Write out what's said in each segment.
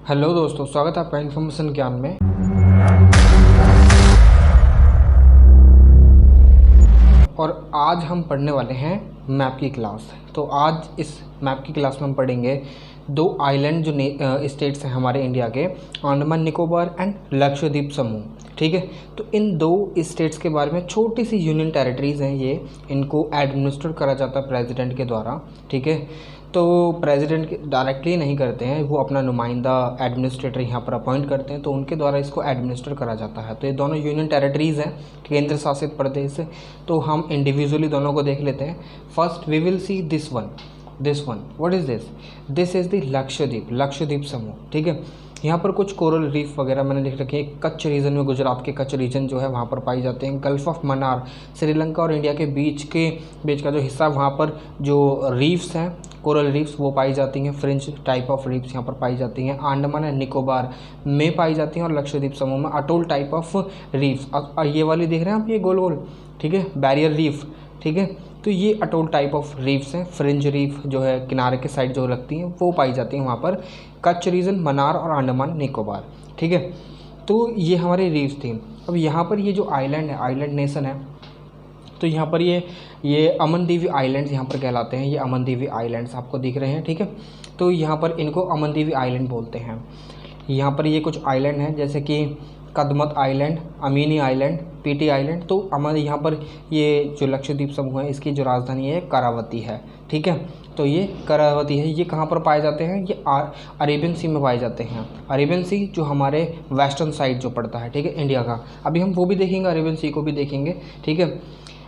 Hello दोस्तों, स्वागत है आपका इन्फॉर्मेशन ज्ञान में। और आज हम पढ़ने वाले हैं मैप की क्लास। तो आज इस मैप की क्लास में हम पढ़ेंगे दो आइलैंड जो स्टेट्स हैं हमारे इंडिया के, अंडमान निकोबार एंड लक्षद्वीप समूह। ठीक है, तो इन दो स्टेट्स के बारे में, छोटी सी यूनियन टेरिटरीज़ हैं ये, इनको एडमिनिस्टर करा जाता है प्रेसिडेंट के द्वारा। ठीक है, तो प्रेसिडेंट डायरेक्टली नहीं करते हैं, वो अपना नुमाइंदा एडमिनिस्ट्रेटर यहाँ पर अपॉइंट करते हैं, तो उनके द्वारा इसको एडमिनिस्टर करा जाता है। तो ये दोनों यूनियन टेरिटरीज़ हैं, केंद्र शासित प्रदेश। तो हम इंडिविजुअली दोनों को देख लेते हैं। First we will see this one. What is this is the Lakshadweep समूह। ठीक है, यहाँ पर कुछ कोरल रीफ वगैरह मैंने लिख रखे हैं। कच्छ रीजन में, गुजरात के कच्छ रीजन जो है वहाँ पर पाई जाते हैं। गल्फ ऑफ मन्नार, श्रीलंका और इंडिया के बीच का जो हिस्सा, वहाँ पर जो रीफ्स हैं, कोरल रीफ्स, वो पाई जाती हैं। फ्रेंच टाइप ऑफ रीफ्स यहाँ पर पाई जाती हैं। अंडमान एंड निकोबार में पाई जाती हैं और लक्षद्वीप समूह में अटोल टाइप ऑफ रीफ्स। और ये वाली देख रहे हैं आप, ये गोल गोल, ठीक है, बैरियर रीफ। ठीक है, तो ये अटोल टाइप ऑफ रीफ्स हैं। फ्रिंज रीफ जो है किनारे के साइड जो लगती हैं वो पाई जाती हैं वहाँ पर, कच्छ रीजन, मन्नार और अंडमान निकोबार। ठीक है, तो ये हमारे रीफ्स थी। अब यहाँ पर ये जो आइलैंड है, आइलैंड नेशन है, तो यहाँ पर ये अमनदीवी आइलैंड्स यहाँ पर कहलाते हैं। ये अमनदीवी आइलैंड्स आपको दिख रहे हैं। ठीक है, तो यहाँ पर इनको अमनदीवी आइलैंड बोलते हैं। यहाँ पर ये कुछ आइलैंड हैं जैसे कि Kadmat island, Amini island, Pitti island. तो हमारे यहाँ पर ये जो लक्षद्वीप समूह है, इसकी जो राजधानी है करावती है। ठीक है, तो ये करावती है। ये कहाँ पर पाए जाते हैं? ये अरेबियन सी में पाए जाते हैं। अरेबियन सी जो हमारे वेस्टर्न साइड जो पड़ता है, ठीक है, इंडिया का। अभी हम वो भी देखेंगे, अरेबियन सी को भी देखेंगे। ठीक है,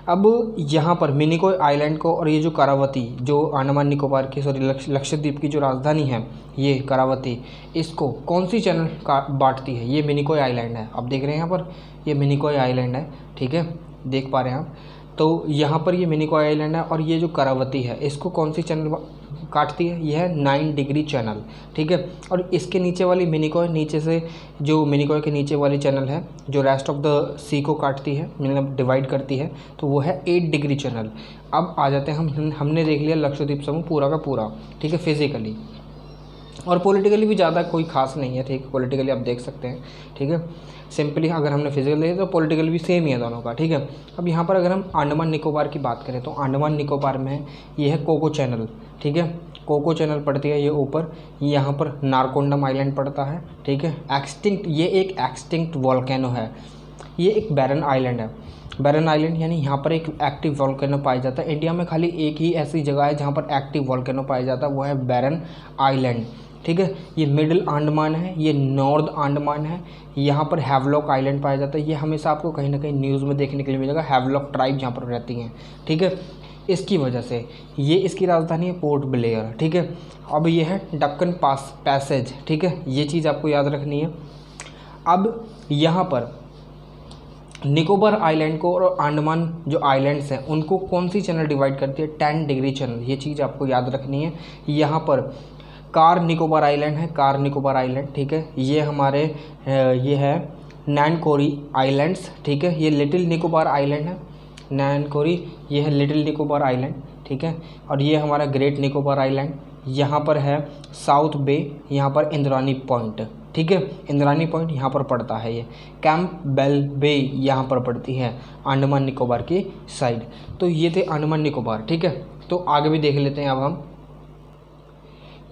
अब यहाँ पर मिनिकोय आइलैंड को और ये जो करावती, जो अंडमान निकोबार की, लक्षद्वीप की जो राजधानी है ये करावती, इसको कौन सी चैनल का बांटती है? ये मिनिकोय आइलैंड है। आप देख रहे हैं यहाँ पर, ये मिनिकोय आइलैंड है। ठीक है, देख पा रहे हैं आप। तो यहाँ पर ये मिनिकोय आइलैंड है और ये जो करावती है, इसको कौन सी चैनल काटती है? यह है 9 डिग्री चैनल। ठीक है, और इसके नीचे वाली मिनिकोय, नीचे से जो मिनिकोय के नीचे वाली चैनल है जो रेस्ट ऑफ द सी को काटती है, मतलब डिवाइड करती है, तो वो है 8 डिग्री चैनल। अब आ जाते हैं हमने देख लिया लक्षद्वीप समूह पूरा का पूरा। ठीक है, फिजिकली और पॉलिटिकली भी ज़्यादा कोई खास नहीं है। ठीक है, पॉलिटिकली आप देख सकते हैं। ठीक है, सिंपली अगर हमने फिजिकल देखे तो पॉलिटिकल भी सेम ही है दोनों का। ठीक है, अब यहाँ पर अगर हम अंडमान निकोबार की बात करें तो अंडमान निकोबार में ये है कोको चैनल। ठीक है, कोको चैनल पड़ती है ये ऊपर। यहाँ पर नारकोंडम आइलैंड पड़ता है। ठीक है, ये एक एक्सटिंक्ट वॉल्केनो है। ये एक बैरन आइलैंड है। बैरन आइलैंड यानी यहाँ पर एक एक्टिव वॉल्केनो पाया जाता है। इंडिया में खाली एक ही ऐसी जगह है जहाँ पर एक्टिव वॉल्केनो पाया जाता है, वो है बैरन आइलैंड। ठीक है, ये मिडिल अंडमान है, ये नॉर्थ अंडमान है। यहाँ पर हैवलॉक आइलैंड पाया जाता है। ये हमेशा आपको कहीं ना कहीं न्यूज़ में देखने के लिए मिलेगा, हैवलॉक ट्राइब जहाँ पर रहती हैं। ठीक है, इसकी वजह से ये, इसकी राजधानी है पोर्ट ब्लेयर। ठीक है, अब ये है डक्कन पैसेज। ठीक है, ये चीज़ आपको याद रखनी है। अब यहाँ पर निकोबार आइलैंड को और अंडमान जो आइलैंड्स हैं उनको कौन सी चैनल डिवाइड करती है? 10 डिग्री चैनल। ये चीज़ आपको याद रखनी है। यहाँ पर कार निकोबार आइलैंड है, कार निकोबार आइलैंड। ठीक है, ये हमारे ये है नैनकोरी आइलैंड्स। ठीक है, ये लिटिल निकोबार आइलैंड है, नैनकोरी, ये है लिटिल निकोबार आइलैंड। ठीक है, और ये हमारा ग्रेट निकोबार आइलैंड। यहाँ पर है साउथ बे, यहाँ पर इंद्रानी पॉइंट। ठीक है, इंद्रानी पॉइंट यहाँ पर पड़ता है। ये कैंपबेल बे यहाँ पर पड़ती है अंडमान निकोबार की साइड। तो ये थे अंडमान निकोबार। ठीक है, तो आगे भी देख लेते हैं अब हम।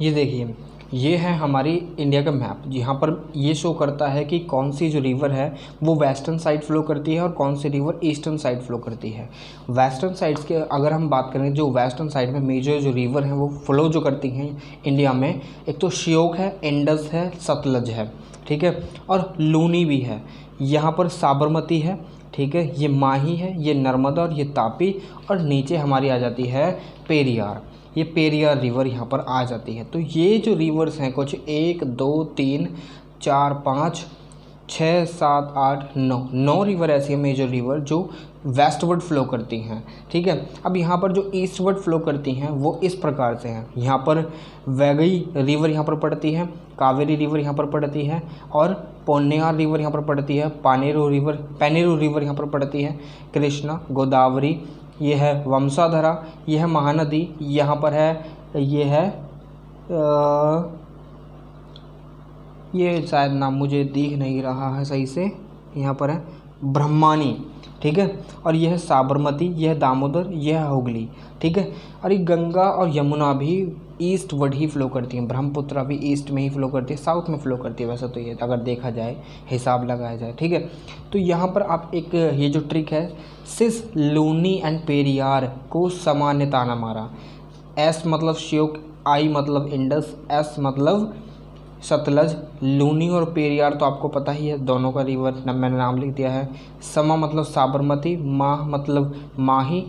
ये देखिए, ये है हमारी इंडिया का मैप, जहाँ पर ये शो करता है कि कौन सी जो रिवर है वो वेस्टर्न साइड फ्लो करती है और कौन सी रिवर ईस्टर्न साइड फ्लो करती है। वेस्टर्न साइड्स के अगर हम बात करें, जो वेस्टर्न साइड में मेजर जो रिवर हैं वो फ्लो जो करती हैं इंडिया में, एक तो श्योक है, इंडस है, सतलज है। ठीक है, और लूनी भी है। यहाँ पर साबरमती है। ठीक है, ये माही है, ये नर्मदा और ये तापी, और नीचे हमारी आ जाती है पेरियार। ये पेरियार रिवर यहाँ पर आ जाती है। तो ये जो रिवर्स हैं कुछ 1 2 3 4 5 6 7 8 9 रिवर ऐसी है मेजर रिवर जो वेस्टवर्ड फ्लो करती हैं। ठीक है, अब यहाँ पर जो ईस्टवर्ड फ्लो करती हैं वो इस प्रकार से हैं। यहाँ पर वैगई रिवर यहाँ पर पड़ती है, कावेरी रिवर यहाँ पर पड़ती है, और पोन्नेयार रिवर यहाँ पर पड़ती है, पेनेरू रिवर यहाँ पर पड़ती है, कृष्णा, गोदावरी, ये है वंशाधरा, ये है महानदी, यहाँ पर है, ये है ये शायद नाम मुझे दिख नहीं रहा है सही से, यहाँ पर है ब्रह्मानी, ठीक है। और यह है साबरमती, यह है दामोदर, यह है हुगली, ठीक है। और ये गंगा और यमुना भी ईस्टवर्ड ही फ्लो करती हैं, ब्रह्मपुत्र भी ईस्ट में ही फ्लो करती है, साउथ में फ्लो करती है वैसे तो, ये अगर देखा जाए, हिसाब लगाया जाए, ठीक है। तो यहाँ पर आप एक ये जो ट्रिक है, सिस लूनी एंड पेरियार को सामान्य ताना मारा। एस मतलब श्योक, आई मतलब इंडस, एस मतलब सतलज, लूनी और पेरियार तो आपको पता ही है, दोनों का रिवर मैंने नाम लिख दिया है। समा मतलब साबरमती, माह मतलब माही,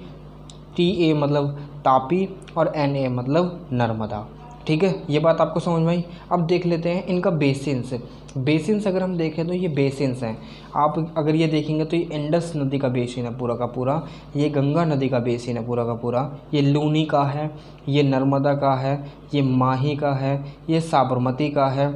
टी ए मतलब तापी और एन ए मतलब नर्मदा, ठीक है। ये बात आपको समझ में आई। अब देख लेते हैं इनका बेसिन्स। बेसिन्स अगर हम देखें तो ये बेसिन्स हैं, आप अगर ये देखेंगे तो ये इंडस नदी का बेसिन है पूरा का पूरा, ये गंगा नदी का बेसिन है पूरा का पूरा, ये लूनी का है, ये नर्मदा का है, ये माही का है, ये साबरमती का है,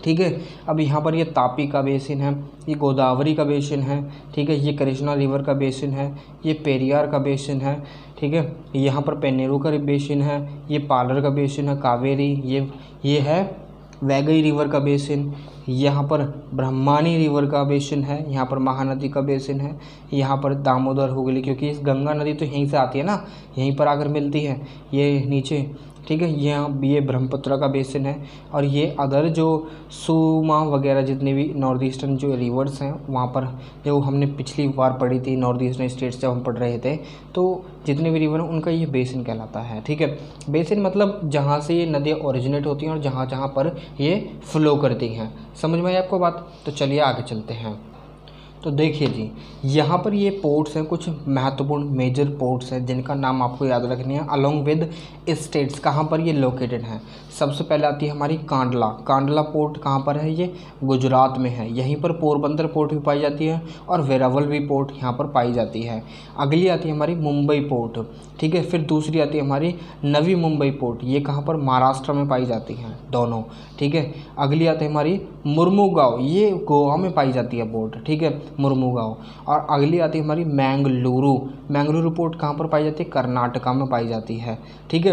ठीक है। अब यहाँ पर ये तापी का बेसिन है, ये गोदावरी का बेसिन है, ठीक है। ये कृष्णा रिवर का बेसिन है, ये पेरियार का बेसिन है, ठीक है। यहाँ पर पेन्नेरू का बेसिन है, ये पालर का बेसिन है, कावेरी, ये है वैगई रिवर का बेसिन, यहाँ पर ब्रह्मानी रिवर का बेसिन है, यहाँ पर महानदी का बेसिन है, यहाँ पर दामोदर हुगली, क्योंकि इस गंगा नदी तो यहीं से आती है ना, यहीं पर आकर मिलती है ये नीचे, ठीक है। ये ब्रह्मपुत्र का बेसिन है। और ये अदर जो सुमा वगैरह जितने भी नॉर्थ ईस्टर्न जो रिवर्स हैं, वहाँ पर जो हमने पिछली बार पढ़ी थी नॉर्थ ईस्टर्न स्टेट्स जब हम पढ़ रहे थे, तो जितने भी रिवर हैं उनका ये बेसिन कहलाता है, ठीक है। बेसिन मतलब जहाँ से ये नदियाँ ओरिजिनेट होती हैं और जहाँ जहाँ पर ये फ्लो करती हैं। समझ में आई आपको बात? तो चलिए आगे चलते हैं। तो देखिए जी, यहाँ पर ये पोर्ट्स हैं, कुछ महत्वपूर्ण मेजर पोर्ट्स हैं जिनका नाम आपको याद रखनी है अलोंग विद स्टेट्स, कहाँ पर ये लोकेटेड हैं। सबसे पहले आती है हमारी कांडला। कांडला पोर्ट कहाँ पर है? ये गुजरात में है। यहीं पर पोरबंदर पोर्ट भी पाई जाती है और वेरावल भी पोर्ट यहाँ पर पाई जाती है। अगली आती है हमारी मुंबई पोर्ट, ठीक है। फिर दूसरी आती है हमारी नवी मुंबई पोर्ट, ये कहाँ पर? महाराष्ट्र में पाई जाती हैं दोनों, ठीक है। अगली आती है हमारी मुर्मुगांव, ये गोवा में पाई जाती है पोर्ट, ठीक है, मुर्मुगांव। और अगली आती है हमारी मैंगलुरु। मैंगलुरु पोर्ट कहाँ पर पाई जाती है? कर्नाटका में पाई जाती है, ठीक है।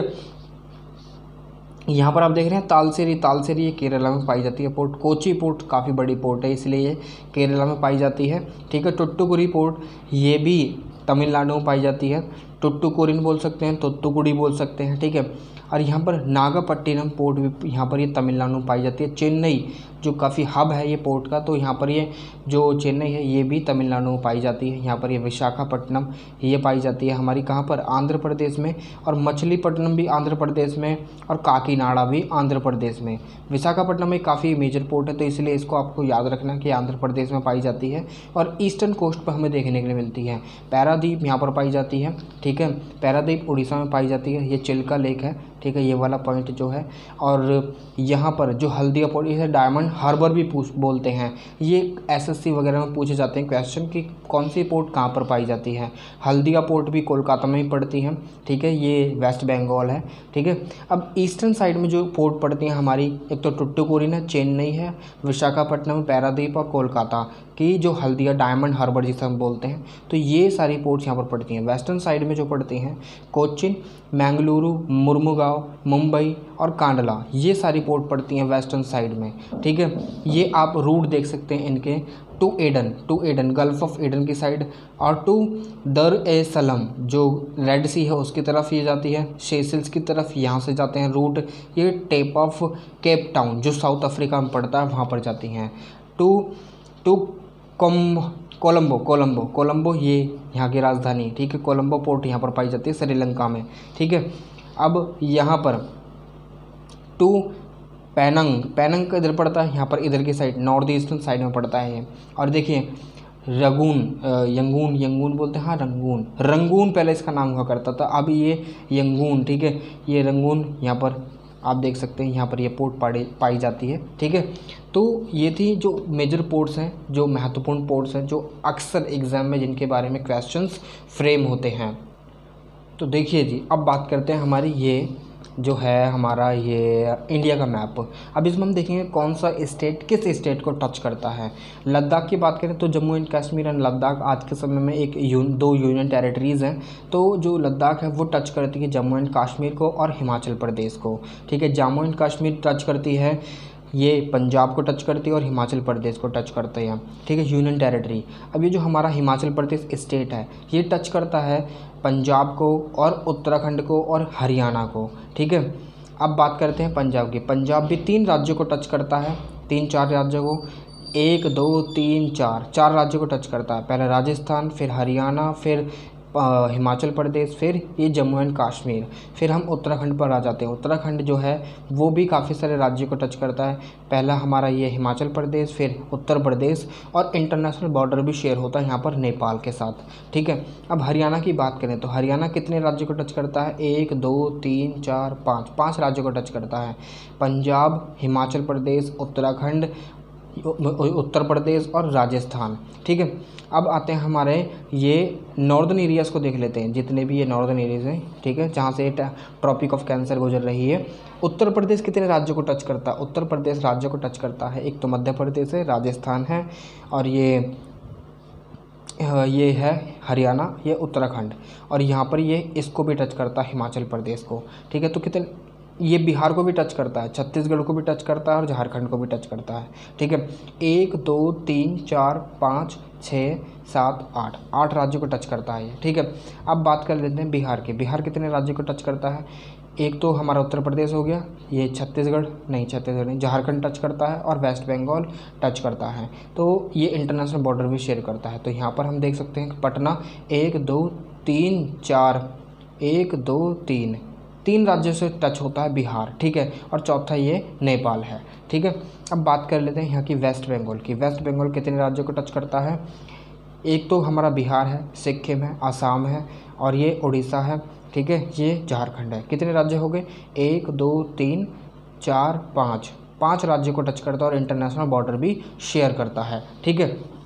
यहाँ पर आप देख रहे हैं तालचेरी, तालचेरी ये केरला में पाई जाती है पोर्ट। कोची पोर्ट काफ़ी बड़ी पोर्ट है इसलिए ये केरला में पाई जाती है, ठीक है। टुट्टुकुडी पोर्ट ये भी तमिलनाडु में पाई जाती है। टुट्टुकोरिन बोल सकते हैं, तुत्तुकुड़ी बोल सकते हैं, ठीक है। और यहाँ पर नागपट्टिनम पोर्ट भी यहाँ पर ये तमिलनाडु में पाई जाती है। चेन्नई जो काफ़ी हब है ये पोर्ट का, तो यहाँ पर ये जो चेन्नई है ये भी तमिलनाडु में पाई जाती है। यहाँ पर ये विशाखापट्टनम ये पाई जाती है हमारी कहाँ पर? आंध्र प्रदेश में। और मछलीपट्टनम भी आंध्र प्रदेश में और काकीनाडा भी आंध्र प्रदेश में। विशाखापट्टनम एक काफ़ी मेजर पोर्ट है तो इसलिए इसको आपको याद रखना कि आंध्र प्रदेश में पाई जाती है और ईस्टर्न कोस्ट पर हमें देखने के लिए मिलती है। पैरादीप यहाँ पर पाई जाती है, ठीक है। पैरादीप उड़ीसा में पाई जाती है, ये चिल्का लेक है, ठीक है, ये वाला पॉइंट जो है। और यहाँ पर जो हल्दिया पोर्ट, इसे डायमंड हार्बर भी बोलते हैं। ये एसएससी वगैरह में पूछे जाते हैं क्वेश्चन कि कौन सी पोर्ट कहाँ पर पाई जाती है। हल्दिया पोर्ट भी कोलकाता में ही पड़ती है, ठीक है, ये वेस्ट बंगाल है, ठीक है। अब ईस्टर्न साइड में जो पोर्ट पड़ती हैं हमारी, एक तो टुट्टुकोरिन है, चेन्नई है, विशाखापट्टनम, पैरादीप और कोलकाता की जो हल्दिया डायमंड हार्बर जिसे हम बोलते हैं, तो ये सारी पोर्ट्स यहाँ पर पड़ती हैं। वेस्टर्न साइड में जो पड़ती हैं कोचिन, मैंगलुरु, मुर्मुगांव, मुंबई और कांडला, ये सारी पोर्ट पड़ती हैं वेस्टर्न साइड में, ठीक है। ये आप रूट देख सकते हैं इनके, to Aden gulf of Aden की साइड, और टू दर ए सलम जो रेड सी है उसकी तरफ ये जाती है, सेशल्स की तरफ यहाँ से जाते हैं रूट, ये टेप ऑफ केप टाउन जो साउथ अफ्रीका में पड़ता है वहाँ पर जाती हैं। टू कोलंबो ये यहाँ की राजधानी, ठीक है, कोलंबो पोर्ट यहाँ पर पाई जाती है श्रीलंका में, ठीक है। अब यहाँ पर टू पैनंग का इधर पड़ता है, यहाँ पर इधर की साइड नॉर्थ ईस्टर्न साइड में पड़ता है ये। और देखिए यंगून बोलते हैं, हाँ रंगून पहले इसका नाम हुआ करता था, अब ये यंगून, ठीक है, ये रंगून यहाँ पर आप देख सकते हैं, यहाँ पर ये पोर्ट पाई जाती है, ठीक है। तो ये थी जो मेजर पोर्ट्स हैं, जो महत्वपूर्ण पोर्ट्स हैं, जो अक्सर एग्ज़ाम में जिनके बारे में क्वेश्चंस फ्रेम होते हैं। तो देखिए जी, अब बात करते हैं हमारी ये जो है हमारा ये इंडिया का मैप। अब इसमें हम देखेंगे कौन सा स्टेट किस स्टेट को टच करता है। लद्दाख की बात करें तो जम्मू एंड कश्मीर एंड लद्दाख आज के समय में दो यूनियन टेरिटरीज़ हैं। तो जो लद्दाख है वो टच करती है जम्मू एंड कश्मीर को और हिमाचल प्रदेश को, ठीक है। जम्मू एंड कश्मीर टच करती है ये पंजाब को टच करती है और हिमाचल प्रदेश को टच करते हैं, ठीक है, यूनियन टेरिटरी। अब ये जो हमारा हिमाचल प्रदेश स्टेट है ये टच करता है पंजाब को और उत्तराखंड को और हरियाणा को, ठीक है। अब बात करते हैं पंजाब की। पंजाब भी 3 राज्यों को टच करता है, 3-4 राज्यों को, 1 2 3 4 राज्यों को टच करता है। पहले राजस्थान, फिर हरियाणा, फिर हिमाचल प्रदेश, फिर ये जम्मू एंड कश्मीर, फिर हम उत्तराखंड पर आ जाते हैं। उत्तराखंड जो है वो भी काफ़ी सारे राज्यों को टच करता है। पहला हमारा ये हिमाचल प्रदेश, फिर उत्तर प्रदेश, और इंटरनेशनल बॉर्डर भी शेयर होता है यहाँ पर नेपाल के साथ, ठीक है। अब हरियाणा की बात करें तो हरियाणा कितने राज्यों को टच करता है? 1 2 3 4 5 राज्यों को टच करता है। पंजाब, हिमाचल प्रदेश, उत्तराखंड, उत्तर प्रदेश और राजस्थान, ठीक है। अब आते हैं हमारे ये नॉर्दर्न एरियाज़ को देख लेते हैं, जितने भी ये नॉर्दर्न एरियाज़ हैं, ठीक है, जहाँ से ट्रॉपिक ऑफ कैंसर गुजर रही है। उत्तर प्रदेश कितने राज्यों को टच करता है? उत्तर प्रदेश राज्यों को टच करता है, एक तो मध्य प्रदेश है, राजस्थान है, और ये है हरियाणा, ये उत्तराखंड, और यहाँ पर ये इसको भी टच करता है, हिमाचल प्रदेश को, ठीक है। तो कितने, ये बिहार को भी टच करता है, छत्तीसगढ़ को भी टच करता है और झारखंड को भी टच करता है, ठीक है। 1 2 3 4 5 6 7 8 राज्यों को टच करता है ये, ठीक है। अब बात कर लेते हैं बिहार की। बिहार कितने राज्यों को टच करता है? एक तो हमारा उत्तर प्रदेश हो गया, ये छत्तीसगढ़ नहीं, झारखंड टच करता है, और वेस्ट बंगाल टच करता है। तो ये इंटरनेशनल बॉर्डर भी शेयर करता है। तो यहाँ पर हम देख सकते हैं कि पटना 1 2 3 4 1 2 3 राज्यों से टच होता है बिहार, ठीक है, और चौथा ये नेपाल है, ठीक है। अब बात कर लेते हैं यहाँ की वेस्ट बंगाल की। वेस्ट बंगाल कितने राज्यों को टच करता है? एक तो हमारा बिहार है, सिक्किम है, आसाम है, और ये उड़ीसा है, ठीक है, ये झारखंड है। कितने राज्य हो गए? 1 2 3 4 5 राज्यों को टच करता है और इंटरनेशनल बॉर्डर भी शेयर करता है, ठीक है।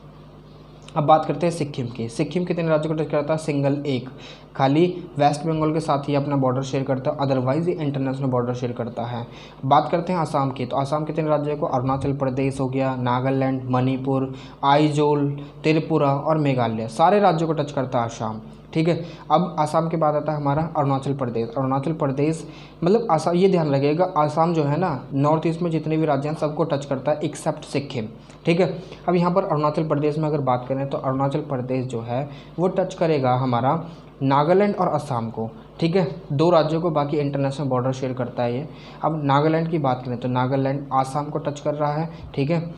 अब बात करते हैं सिक्किम की। सिक्किम कितने राज्यों को टच करता है? सिंगल, एक, खाली वेस्ट बंगाल के साथ ही अपना बॉर्डर शेयर करता है, अदरवाइज ये इंटरनेशनल बॉर्डर शेयर करता है। बात करते हैं आसाम की। तो आसाम कितने राज्यों को? अरुणाचल प्रदेश हो गया, नागालैंड, मणिपुर, आइजोल, त्रिपुरा और मेघालय, सारे राज्यों को टच करता है आसाम, ठीक है। अब आसाम के बाद आता है हमारा अरुणाचल प्रदेश। अरुणाचल प्रदेश मतलब आसाम, ये ध्यान रखिएगा, आसाम जो है ना नॉर्थ ईस्ट में जितने भी राज्य हैं सबको टच करता है एक्सेप्ट सिक्किम, ठीक है। अब यहाँ पर अरुणाचल प्रदेश में अगर बात करें तो अरुणाचल प्रदेश जो है वो टच करेगा हमारा नागालैंड और असम को, ठीक है, 2 राज्यों को, बाकी इंटरनेशनल बॉर्डर शेयर करता है ये। अब नागालैंड की बात करें तो नागालैंड आसाम को टच कर रहा है, ठीक है,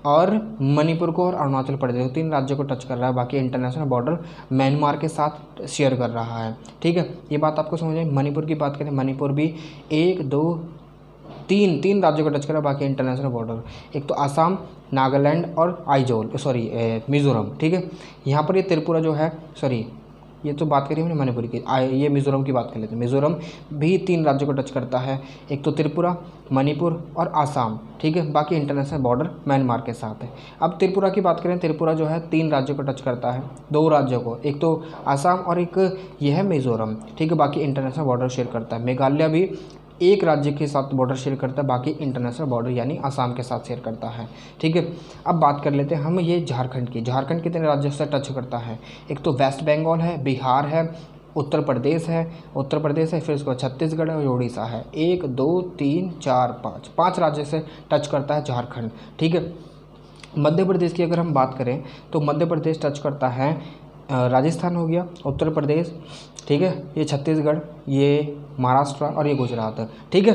और मणिपुर को और अरुणाचल प्रदेश को, 3 राज्यों को टच कर रहा है, बाकी इंटरनेशनल बॉर्डर म्यांमार के साथ शेयर कर रहा है, ठीक है। ये बात आपको समझ आई। मणिपुर की बात करें, मणिपुर भी 1 2 3 राज्यों को टच कर रहा है, बाकी इंटरनेशनल बॉर्डर, एक तो आसाम, नागालैंड और मिज़ोरम, ठीक है। यहाँ पर ये त्रिपुरा जो है, ये तो बात करी हमने मणिपुर की, ये मिज़ोरम की बात कर लेते हैं। मिज़ोरम भी 3 राज्यों को टच करता है, एक तो त्रिपुरा, मणिपुर और आसाम, ठीक है, बाकी इंटरनेशनल बॉर्डर म्यांमार के साथ है। अब त्रिपुरा की बात करें, त्रिपुरा जो है 3 राज्यों को टच करता है, 2 राज्यों को, एक तो आसाम और एक यह है मिज़ोरम, ठीक है, बाकी इंटरनेशनल बॉर्डर शेयर करता है। मेघालय भी 1 राज्य के साथ बॉर्डर शेयर करता है, बाकी इंटरनेशनल बॉर्डर यानी आसाम के साथ शेयर करता है, ठीक है। अब बात कर लेते हैं हम ये झारखंड की। झारखंड कितने राज्यों से टच करता है? एक तो वेस्ट बंगाल है, बिहार है, उत्तर प्रदेश है, फिर उसके बाद छत्तीसगढ़ है और उड़ीसा है। 1 2 3 4 5 राज्य से टच करता है झारखंड, ठीक है। मध्य प्रदेश की अगर हम बात करें तो मध्य प्रदेश टच करता है राजस्थान हो गया, उत्तर प्रदेश, ठीक है, ये छत्तीसगढ़, ये महाराष्ट्र और ये गुजरात, ठीक है।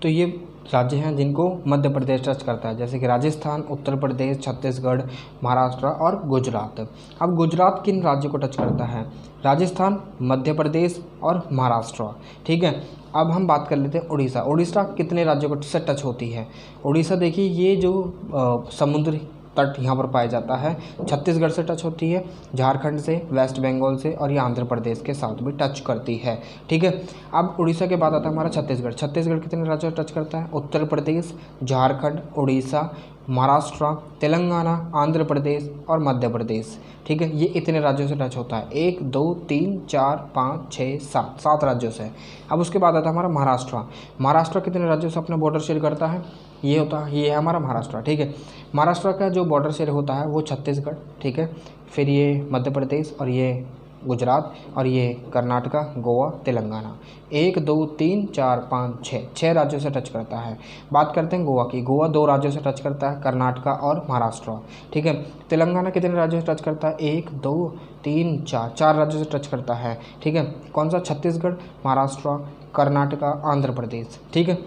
तो ये राज्य हैं जिनको मध्य प्रदेश टच करता है, जैसे कि राजस्थान, उत्तर प्रदेश, छत्तीसगढ़, महाराष्ट्र और गुजरात। अब गुजरात किन राज्यों को टच करता है? राजस्थान, मध्य प्रदेश और महाराष्ट्र, ठीक है। अब हम बात कर लेते हैं उड़ीसा। उड़ीसा कितने राज्यों को से टच होती है? उड़ीसा देखिए, ये जो समुद्री तट यहाँ पर पाया जाता है, छत्तीसगढ़ से टच होती है, झारखंड से, वेस्ट बंगाल से, और ये आंध्र प्रदेश के साथ भी टच करती है, ठीक है। अब उड़ीसा के बाद आता है हमारा छत्तीसगढ़। छत्तीसगढ़ कितने राज्यों से टच करता है? उत्तर प्रदेश, झारखंड, उड़ीसा, महाराष्ट्र, तेलंगाना, आंध्र प्रदेश और मध्य प्रदेश, ठीक है, ये इतने राज्यों से टच होता है। 1 2 3 4 5 6 7 राज्यों से। अब उसके बाद आता है हमारा महाराष्ट्र। महाराष्ट्र कितने राज्यों से अपना बॉर्डर शेयर करता है? ये है हमारा महाराष्ट्र, ठीक है। महाराष्ट्र का जो बॉर्डर शेयर होता है वो छत्तीसगढ़, ठीक है, फिर ये मध्य प्रदेश और ये गुजरात, और ये कर्नाटका, गोवा, तेलंगाना। 1 2 3 4 5 6 राज्यों से टच करता है। बात करते हैं गोवा की। गोवा 2 राज्यों से टच करता है, कर्नाटका और महाराष्ट्र। ठीक है। तेलंगाना कितने राज्यों से टच करता है? 1 2 3 4 राज्यों से टच करता है। ठीक है। कौन सा? छत्तीसगढ़, महाराष्ट्र, कर्नाटका, आंध्र प्रदेश। ठीक है।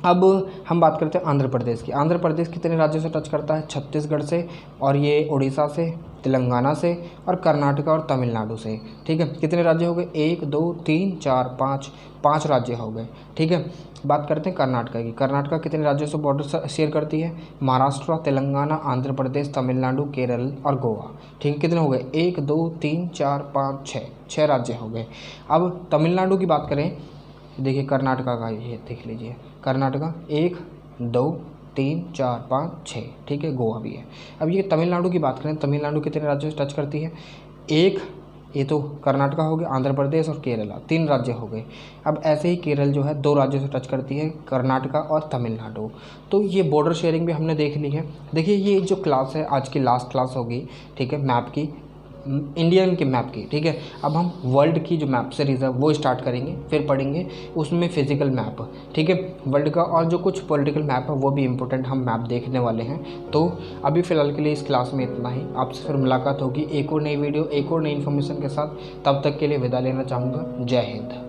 अब हम बात करते हैं आंध्र प्रदेश की। आंध्र प्रदेश कितने राज्यों से टच करता है? छत्तीसगढ़ से, और ये उड़ीसा से, तेलंगाना से, और कर्नाटका और तमिलनाडु से। ठीक है। कितने राज्य हो गए? 1 2 3 4 5 राज्य हो गए। ठीक है। बात करते हैं कर्नाटका की। कर्नाटका कितने राज्यों से बॉर्डर शेयर करती है? महाराष्ट्र, तेलंगाना, आंध्र प्रदेश, तमिलनाडु, केरल और गोवा। ठीक है। कितने हो गए? 1 2 3 4 5 6 राज्य हो गए। अब तमिलनाडु की बात करें, देखिए कर्नाटका का ये देख लीजिए, कर्नाटका 1 2 3 4 5 6। ठीक है। गोवा भी है। अब ये तमिलनाडु की बात करें, तमिलनाडु कितने राज्यों से टच करती है? 1, ये तो कर्नाटका हो गया, आंध्र प्रदेश और केरला, 3 राज्य हो गए। अब ऐसे ही केरल जो है 2 राज्यों से टच करती है, कर्नाटका और तमिलनाडु। तो ये बॉर्डर शेयरिंग भी हमने देख ली है। देखिए ये जो क्लास है आज की लास्ट क्लास होगी। ठीक है। मैप की, इंडियन के मैप की। ठीक है। अब हम वर्ल्ड की जो मैप सीरीज़ है वो स्टार्ट करेंगे, फिर पढ़ेंगे उसमें फिजिकल मैप। ठीक है। वर्ल्ड का और जो कुछ पॉलिटिकल मैप है वो भी इम्पोर्टेंट हम मैप देखने वाले हैं। तो अभी फ़िलहाल के लिए इस क्लास में इतना ही। आपसे फिर मुलाकात होगी एक और नई वीडियो, एक और नई इन्फॉर्मेशन के साथ। तब तक के लिए विदा लेना चाहूँगा। जय हिंद।